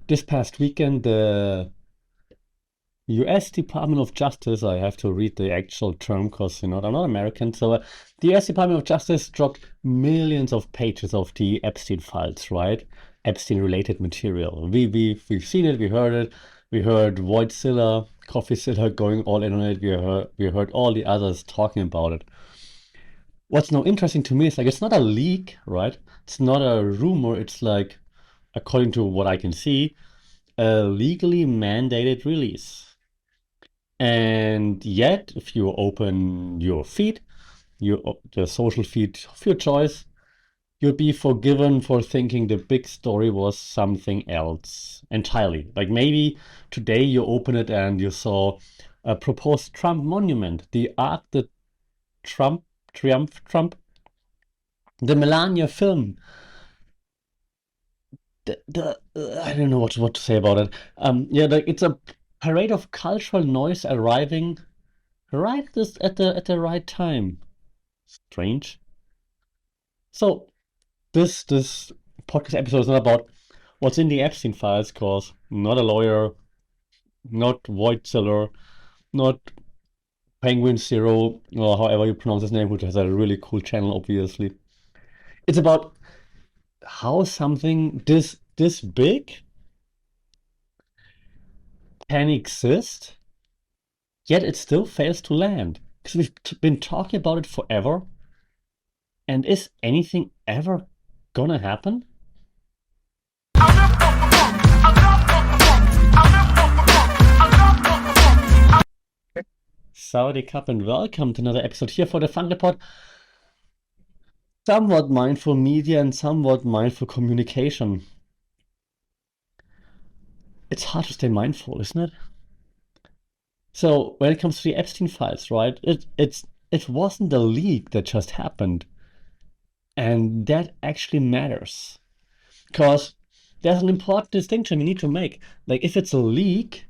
This past weekend, the US Department of Justice, I have to read the actual term because, I'm not American. So, the US Department of Justice dropped millions of pages of the Epstein files, right? Epstein-related material. We've seen it, we heard it. We heard Voidzilla, Coffeezilla going all in on it. We heard all the others talking about it. What's now interesting to me is like it's not a leak, right? It's not a rumor. It's like, according to what I can see, a legally mandated release. And yet, if you open your feed, the social feed of your choice, you'd be forgiven for thinking the big story was something else entirely. Like maybe today you open it and you saw a proposed Trump monument, the Arc the Trump, the Melania film. I don't know what to say about it. Yeah, like it's a parade of cultural noise arriving right this at the right time. Strange. So this podcast episode is not about what's in the Epstein files, cause I'm not a lawyer, not Voidzilla, not Penguin Zero, or however you pronounce his name, which has a really cool channel, obviously. It's about how something this big can exist, yet it still fails to land. Because we've been talking about it forever, and is anything ever gonna happen? Saudi Cup and welcome to another episode here for the Fun Report. Somewhat mindful media and somewhat mindful communication. It's hard to stay mindful, isn't it? So when it comes to the Epstein files, right? It wasn't a leak that just happened, and that actually matters because there's an important distinction we need to make. Like if it's a leak,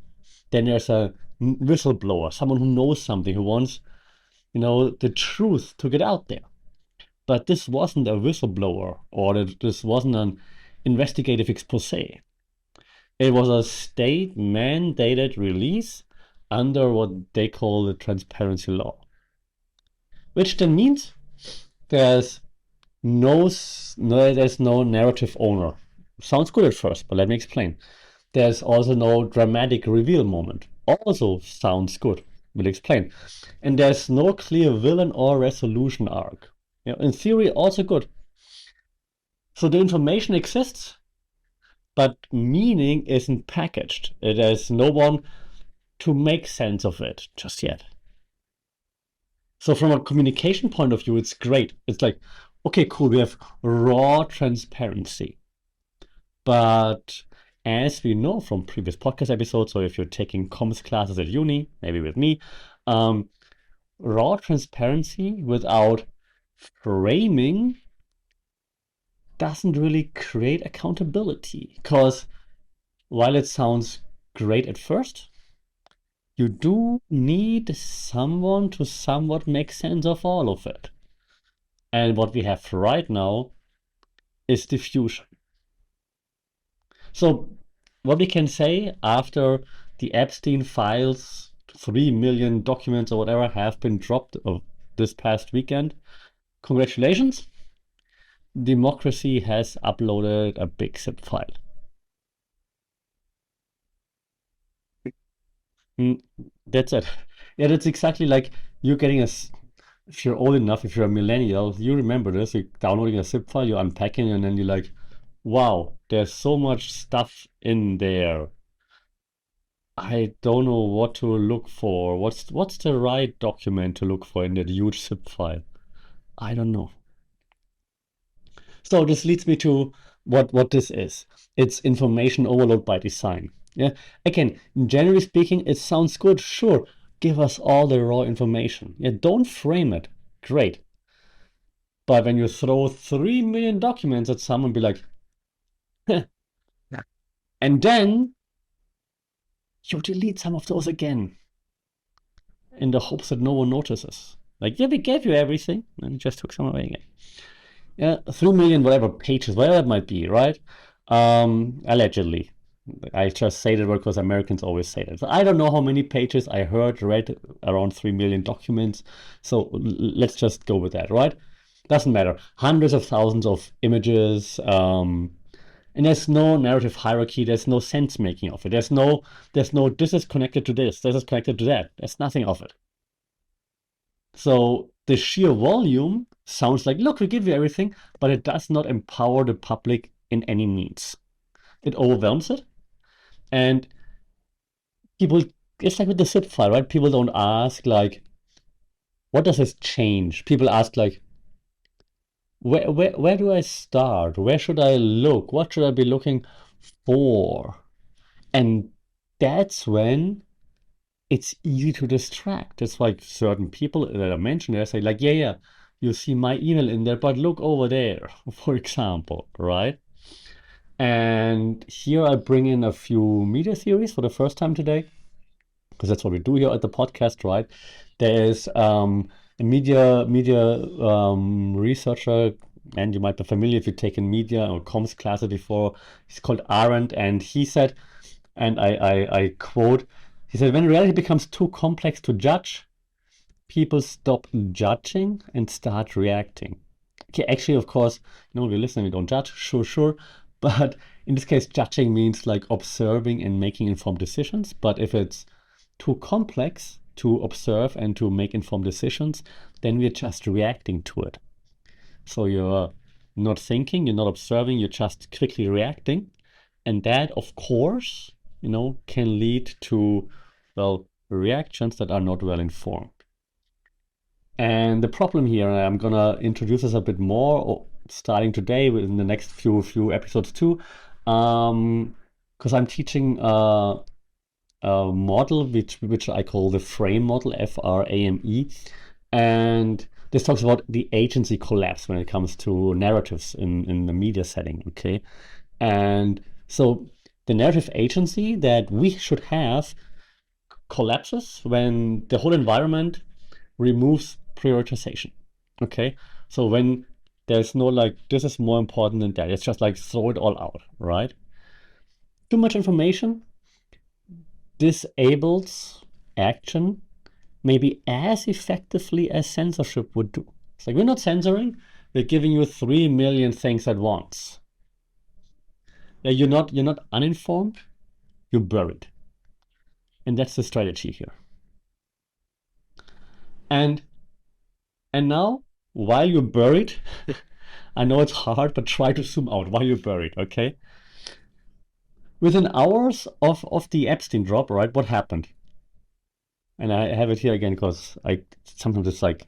then there's a whistleblower, someone who knows something, who wants, the truth to get out there. But this wasn't a whistleblower, or this wasn't an investigative expose. It was a state mandated release under what they call the transparency law, which then means there's there's no narrative owner. Sounds good at first, but let me explain. There's also no dramatic reveal moment. Also sounds good. We'll explain. And there's no clear villain or resolution arc. In theory, also good. So the information exists, but meaning isn't packaged. There's no one to make sense of it just yet. So from a communication point of view, it's great. It's like, okay, cool, we have raw transparency. But as we know from previous podcast episodes, or if you're taking comms classes at uni, maybe with me, raw transparency without framing doesn't really create accountability. Because while it sounds great at first, you do need someone to somewhat make sense of all of it. And what we have right now is diffusion. So what we can say after the Epstein files, 3 million documents or whatever have been dropped this past weekend, congratulations, democracy has uploaded a big zip file. That's it. Yeah, that's exactly like you getting if you're old enough, if you're a millennial, you remember this, you're downloading a zip file, you're unpacking, and then you're like, wow, there's so much stuff in there. I don't know what to look for. What's the right document to look for in that huge zip file? I don't know. So this leads me to what this is. It's information overload by design. Yeah. Again, generally speaking, it sounds good. Sure, give us all the raw information. Yeah, don't frame it. Great. But when you throw 3 million documents at someone, be like, "Heh." Yeah. And then you delete some of those again in the hopes that no one notices. Like, yeah, we gave you everything, and you just took some away again. Yeah, 3 million, whatever pages, whatever it might be, right? Allegedly. I just say that word because Americans always say that. So I don't know how many pages I read around 3 million documents. So let's just go with that, right? Doesn't matter. Hundreds of thousands of images, and there's no narrative hierarchy. There's no sense making of it. There's no this is connected to this is connected to that. There's nothing of it. So the sheer volume sounds like, look, we give you everything, but it does not empower the public in any means. It overwhelms it. And people, it's like with the zip file, right? People don't ask, like, what does this change? People ask, like, where do I start? Where should I look? What should I be looking for? And that's when it's easy to distract. It's like certain people that I mentioned, they say, like, yeah, you see my email in there, but look over there, for example, right? And here I bring in a few media theories for the first time today, because that's what we do here at the podcast, right? There is a media researcher, and you might be familiar if you've taken media or comms classes before. He's called Arendt, and he said, and I quote, he said, when reality becomes too complex to judge, people stop judging and start reacting. Okay, actually, of course, we listen, we don't judge, sure. But in this case, judging means like observing and making informed decisions. But if it's too complex to observe and to make informed decisions, then we're just reacting to it. So you're not thinking, you're not observing, you're just quickly reacting. And that, of course, can lead to, well, reactions that are not well informed. And the problem here, and I'm gonna introduce this a bit more starting today in the next few episodes too, because I'm teaching a model which I call the frame model, FRAME, and this talks about the agency collapse when it comes to narratives in the media setting, okay? And so the narrative agency that we should have collapses when the whole environment removes prioritization, okay? So when there's no like, this is more important than that, it's just like throw it all out, right? Too much information disables action maybe as effectively as censorship would do. It's like, we're not censoring, we're giving you 3 million things at once. Yeah, you're not uninformed, you're buried. And that's the strategy here. And now, while you're buried, I know it's hard, but try to zoom out while you're buried, okay? Within hours of the Epstein drop, right, what happened? And I have it here again because sometimes it's like,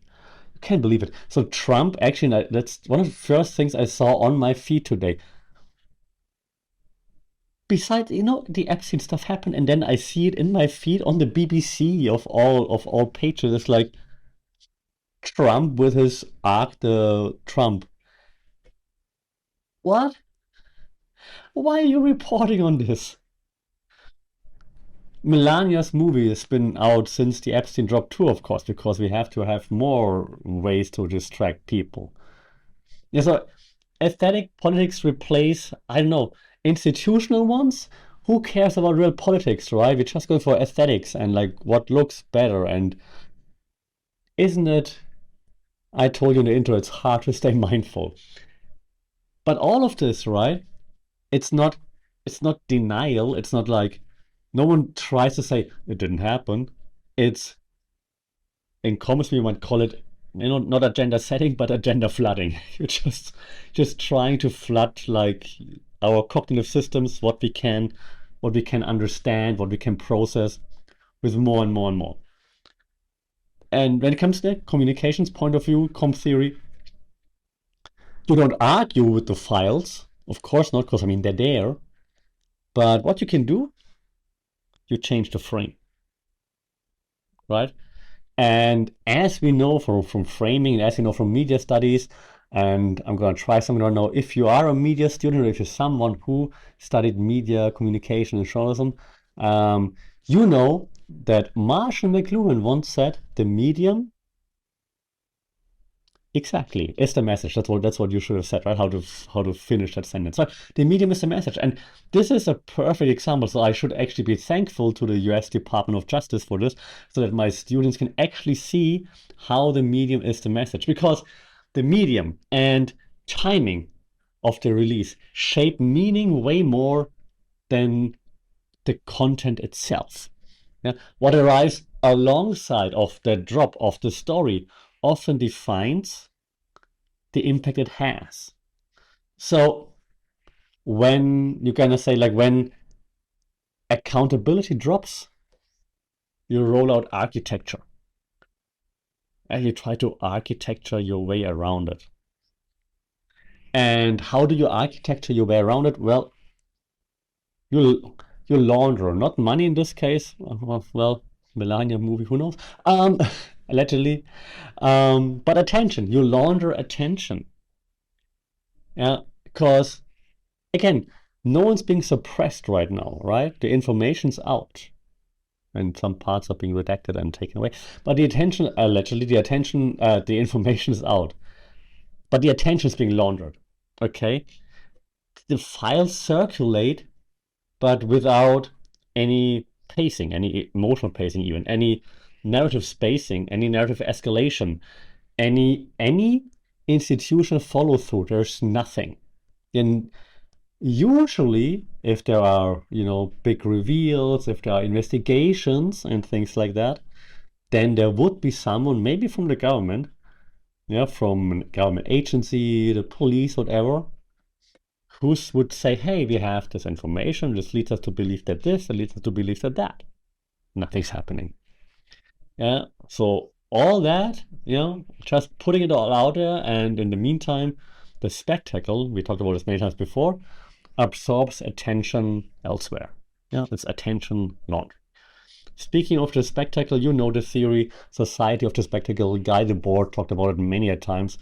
I can't believe it. So Trump, actually, that's one of the first things I saw on my feed today. Besides, the Epstein stuff happened, and then I see it in my feed on the BBC of all pages. It's like Trump with his Arc the Trump. What? Why are you reporting on this? Melania's movie has been out since the Epstein drop too, of course, because we have to have more ways to distract people. Yeah, so aesthetic politics replace, I don't know, institutional ones? Who cares about real politics, right? We're just going for aesthetics and like what looks better. And isn't it, I told you in the intro, it's hard to stay mindful. But all of this, right? It's not it's not denial. It's not like no one tries to say it didn't happen. It's in commerce we might call it, not agenda setting, but agenda flooding. You're just trying to flood like our cognitive systems, what we can understand, what we can process with more and more and more. And when it comes to the communications point of view, com theory, you don't argue with the files, of course not, because they're there. But what you can do, you change the frame, right? And as we know from framing, and as we know from media studies, and I'm going to try something right now. If you are a media student, or if you're someone who studied media communication and journalism, you know that Marshall McLuhan once said the medium Exactly. Is the message. That's what you should have said, right? How to finish that sentence. Right? The medium is the message. And this is a perfect example. So I should actually be thankful to the US Department of Justice for this, so that my students can actually see how the medium is the message. Because the medium and timing of the release shape meaning way more than the content itself. Yeah? What arrives alongside of the drop of the story often defines the impact it has. So when you're gonna say, like, when accountability drops, you roll out architecture and you try to architecture your way around it. And how do you architecture your way around it? Well, you launder, not money in this case. Well, Melania movie, who knows? Um, allegedly. But attention. You launder attention. Yeah, because again, no one's being suppressed right now, right? The information's out, and some parts are being redacted and taken away. But the attention, allegedly, the information is out, but the attention is being laundered. Okay, the files circulate, but without any pacing, any emotional pacing, even any narrative spacing, any narrative escalation, any institutional follow through. There's nothing. And usually, if there are, big reveals, if there are investigations and things like that, then there would be someone, maybe from the government, yeah, from a government agency, the police, whatever, who would say, hey, we have this information, this leads us to believe that this, that leads us to believe that that. Nothing's happening. Yeah, so all that, just putting it all out there, and in the meantime, the spectacle, we talked about this many times before, absorbs attention elsewhere. Yeah, it's attention laundry. Speaking of the spectacle, the theory, Society of the Spectacle. Guy Debord talked about it many a times.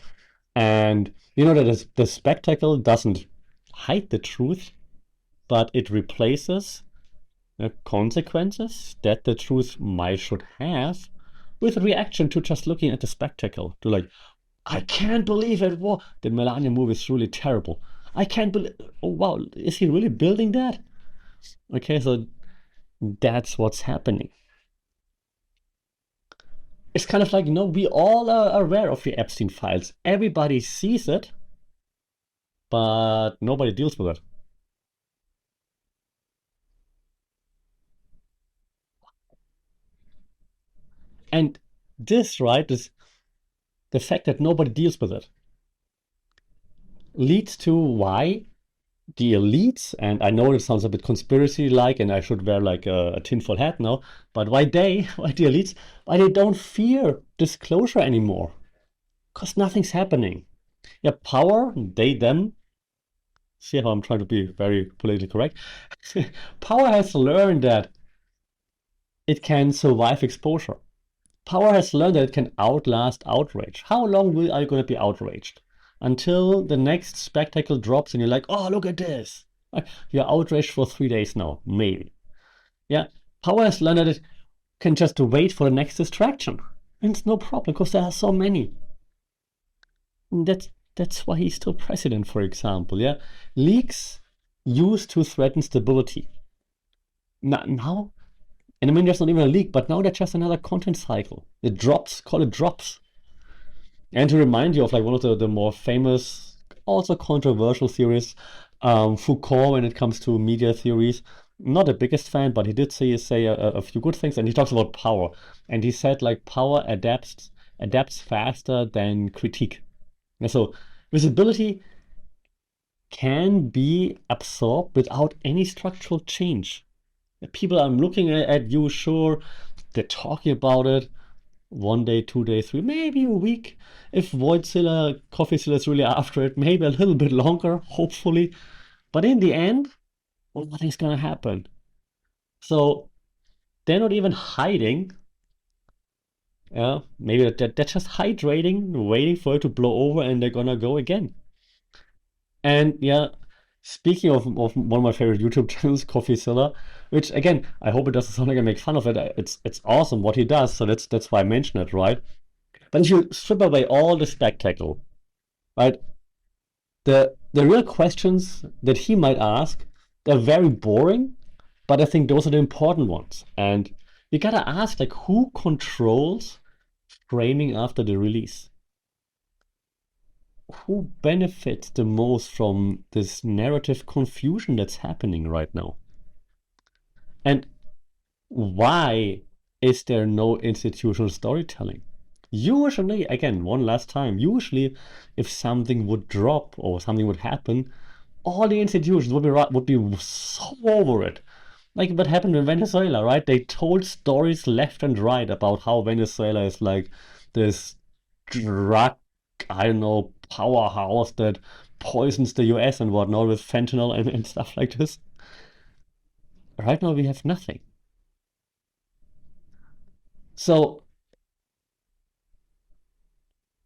And you know that the spectacle doesn't hide the truth, but it replaces the consequences that the truth should have with a reaction to just looking at the spectacle. To like, I can't believe it. Whoa, the Melania movie is really terrible. I can't believe. Oh wow, is he really building that? Okay, so that's what's happening. It's kind of like, we all are aware of the Epstein files. Everybody sees it, but nobody deals with it. And this, right, is the fact that nobody deals with it leads to why the elites, and I know it sounds a bit conspiracy-like, and I should wear like a tinfoil hat now, but why the elites, why they don't fear disclosure anymore? Because nothing's happening. Yeah, power, they, them. See how I'm trying to be very politically correct? Power has learned that it can survive exposure. Power has learned that it can outlast outrage. How long are you going to be outraged? Until the next spectacle drops and you're like, oh, look at this. You're outraged for 3 days now, maybe. Yeah, power has learned that it can just wait for the next distraction. And it's no problem because there are so many. And that's why he's still president, for example. Yeah, leaks used to threaten stability. Now, and I mean, there's not even a leak, but now that's just another content cycle. It drops, call it drops. And to remind you of like one of the more famous, also controversial theories, Foucault, when it comes to media theories, not the biggest fan, but he did say a few good things, and he talks about power. And he said like power adapts faster than critique. And so visibility can be absorbed without any structural change. People are looking at you, sure, they're talking about it 1 day, 2 days, 3, maybe a week. If Voidzilla, Coffeezilla is really after it, maybe a little bit longer, hopefully. But in the end, well, nothing's gonna happen. So they're not even hiding. Yeah, maybe they're just hydrating, waiting for it to blow over, and they're gonna go again. And yeah, speaking of one of my favorite YouTube channels, Coffeezilla, which again, I hope it doesn't sound like I make fun of it. It's awesome what he does, so that's why I mention it, right? But if you strip away all the spectacle, right, the real questions that he might ask, they're very boring, but I think those are the important ones. And you gotta ask, like, who controls framing after the release? Who benefits the most from this narrative confusion that's happening right now? And why is there no institutional storytelling? Usually, again, one last time, usually if something would drop or something would happen, all the institutions would be so over it. Like what happened in Venezuela, right? They told stories left and right about how Venezuela is like this drug, I don't know, powerhouse that poisons the US and whatnot with fentanyl and stuff like this. Right now we have nothing. So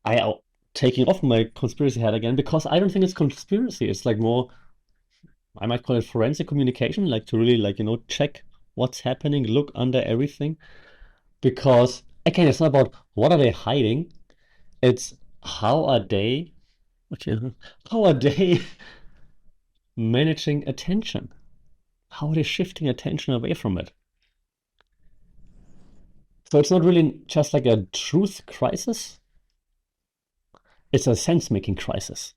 I taking off my conspiracy hat again because I don't think it's conspiracy. It's like more, I might call it forensic communication, like to really like, check what's happening, look under everything. Because again, it's not about what are they hiding, it's how are they, okay, how are they managing attention? How are they shifting attention away from it? So it's not really just like a truth crisis, it's a sense-making crisis.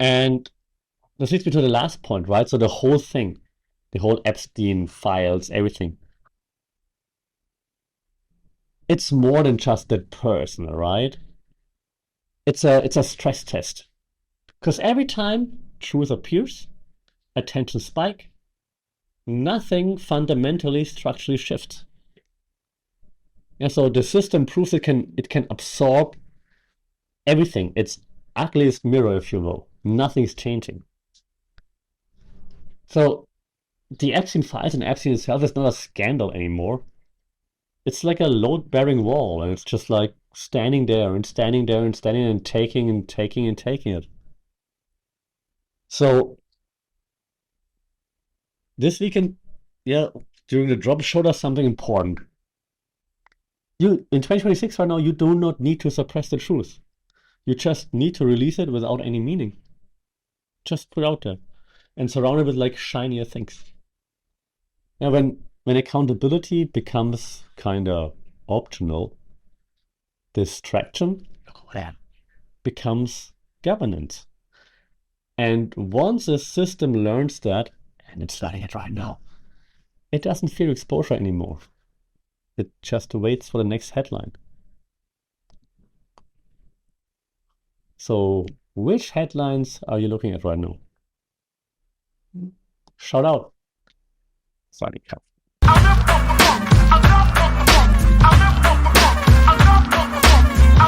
And this leads me to the last point, right? So the whole thing, the whole Epstein files, everything, it's more than just that person, right? It's a stress test. Because every time truth appears, attention spike, nothing fundamentally structurally shifts. Yeah, so the system proves it can absorb everything. Its ugliest mirror, if you will. Nothing's changing. So the Epstein files and Epstein itself is not a scandal anymore. It's like a load-bearing wall, and it's just like standing there and standing there and standing and taking and taking and taking it. So this weekend, yeah, during the drop showed us something important. You in 2026 right now, you do not need to suppress the truth. You just need to release it without any meaning. Just put it out there and surround it with like shinier things. Now, when accountability becomes kind of optional, distraction becomes governance. And once a system learns that, and it's learning it right now, it doesn't fear exposure anymore. It just waits for the next headline. So, which headlines are you looking at right now? Shout out. Sorry.